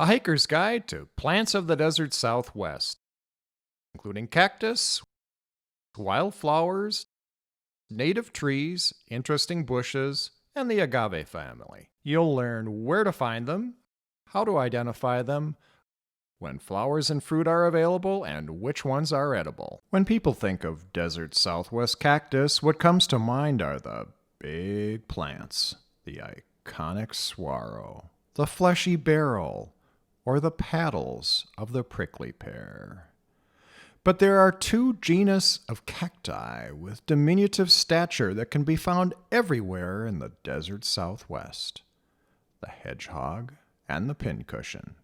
A hiker's guide to plants of the desert Southwest, including cactus, wildflowers, native trees, interesting bushes, and the agave family. You'll learn where to find them, how to identify them, when flowers and fruit are available, and which ones are edible. When people think of desert Southwest cactus, what comes to mind are the big plants, the iconic saguaro, the fleshy beryl, or the petals of the prickly pear. But there are two genus of cacti with diminutive stature that can be found everywhere in the desert Southwest: the hedgehog and the pincushion.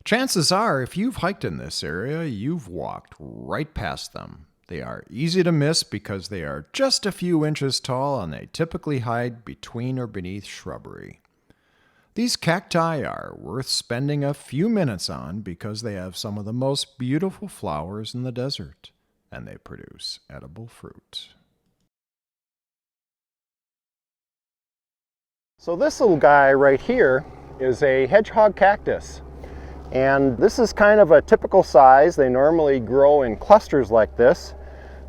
Chances are, if you've hiked in this area, you've walked right past them. They are easy to miss because they are just a few inches tall and they typically hide between or beneath shrubbery. These cacti are worth spending a few minutes on because they have some of the most beautiful flowers in the desert, and they produce edible fruit. So this little guy right here is a hedgehog cactus. And this is kind of a typical size. They normally grow in clusters like this.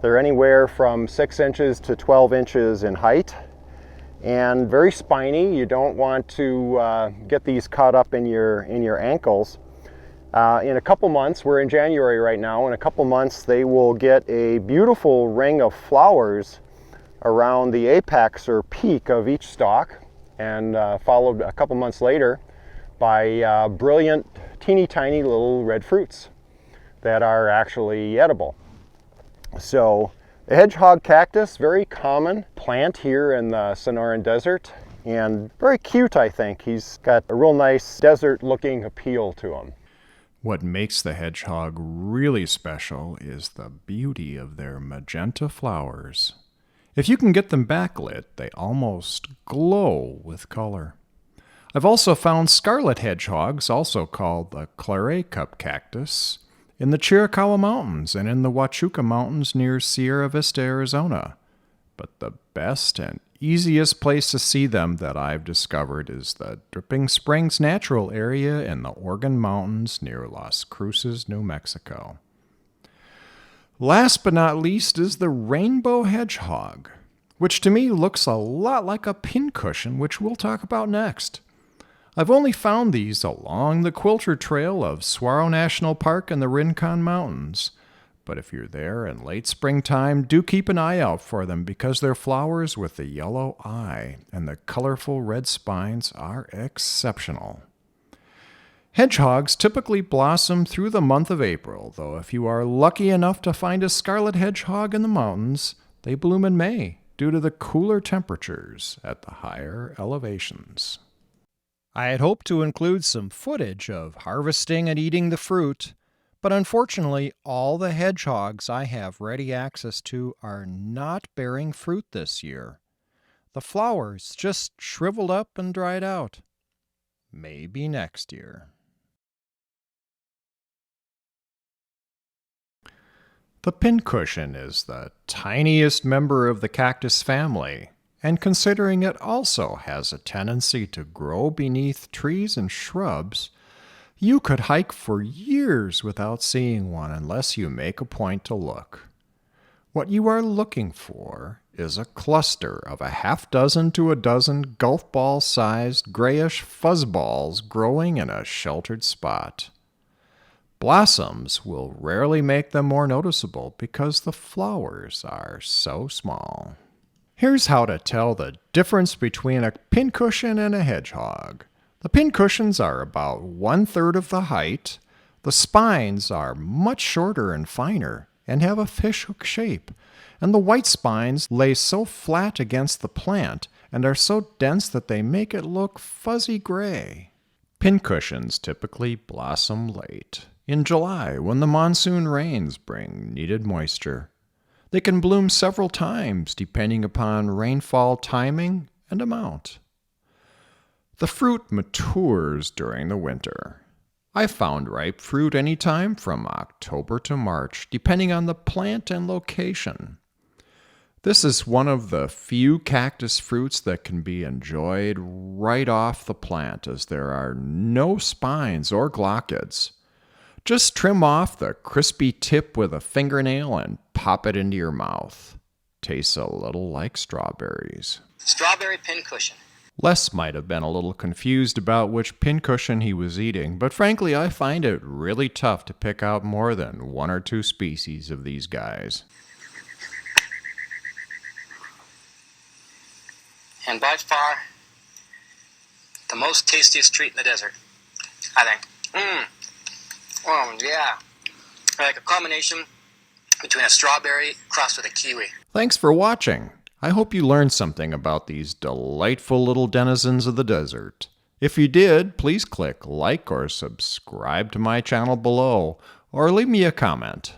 They're anywhere from 6 inches to 12 inches in height, and very spiny. You don't want to get these caught up in your ankles. In a couple months, we're in January right now, in a couple months they will get a beautiful ring of flowers around the apex or peak of each stalk, and followed a couple months later by brilliant, teeny tiny little red fruits that are actually edible. So the hedgehog cactus, very common plant here in the Sonoran Desert, and very cute, I think. He's got a real nice desert-looking appeal to him. What makes the hedgehog really special is the beauty of their magenta flowers. If you can get them backlit, they almost glow with color. I've also found scarlet hedgehogs, also called the Claret cup cactus, in the Chiricahua Mountains and in the Huachuca Mountains near Sierra Vista, Arizona. But the best and easiest place to see them that I've discovered is the Dripping Springs Natural Area in the Organ Mountains near Las Cruces, New Mexico. Last but not least is the rainbow hedgehog, which to me looks a lot like a pincushion, which we'll talk about next. I've only found these along the Quilter Trail of Saguaro National Park in the Rincon Mountains. But if you're there in late springtime, do keep an eye out for them because their flowers with the yellow eye and the colorful red spines are exceptional. Hedgehogs typically blossom through the month of April, though if you are lucky enough to find a scarlet hedgehog in the mountains, they bloom in May due to the cooler temperatures at the higher elevations. I had hoped to include some footage of harvesting and eating the fruit, but unfortunately all the hedgehogs I have ready access to are not bearing fruit this year. The flowers just shriveled up and dried out. Maybe next year. The pincushion is the tiniest member of the cactus family, and considering it also has a tendency to grow beneath trees and shrubs, you could hike for years without seeing one unless you make a point to look. What you are looking for is a cluster of a half dozen to a dozen golf ball-sized grayish fuzzballs growing in a sheltered spot. Blossoms will rarely make them more noticeable because the flowers are so small. Here's how to tell the difference between a pincushion and a hedgehog. The pincushions are about 1/3 of the height. The spines are much shorter and finer and have a fishhook shape. And the white spines lay so flat against the plant and are so dense that they make it look fuzzy gray. Pincushions typically blossom late, in July when the monsoon rains bring needed moisture. They can bloom several times depending upon rainfall timing and amount. The fruit matures during the winter. I found ripe fruit any time from October to March, depending on the plant and location. This is one of the few cactus fruits that can be enjoyed right off the plant, as there are no spines or glochids. Just trim off the crispy tip with a fingernail and pop it into your mouth. Tastes a little like strawberries. Strawberry pincushion. Les might have been a little confused about which pincushion he was eating, but frankly I find it really tough to pick out more than one or two species of these guys. And by far, the most tastiest treat in the desert, I think. Oh, yeah. Like a combination between a strawberry crossed with a kiwi. Thanks for watching. I hope you learned something about these delightful little denizens of the desert. If you did, please click like or subscribe to my channel below, or leave me a comment.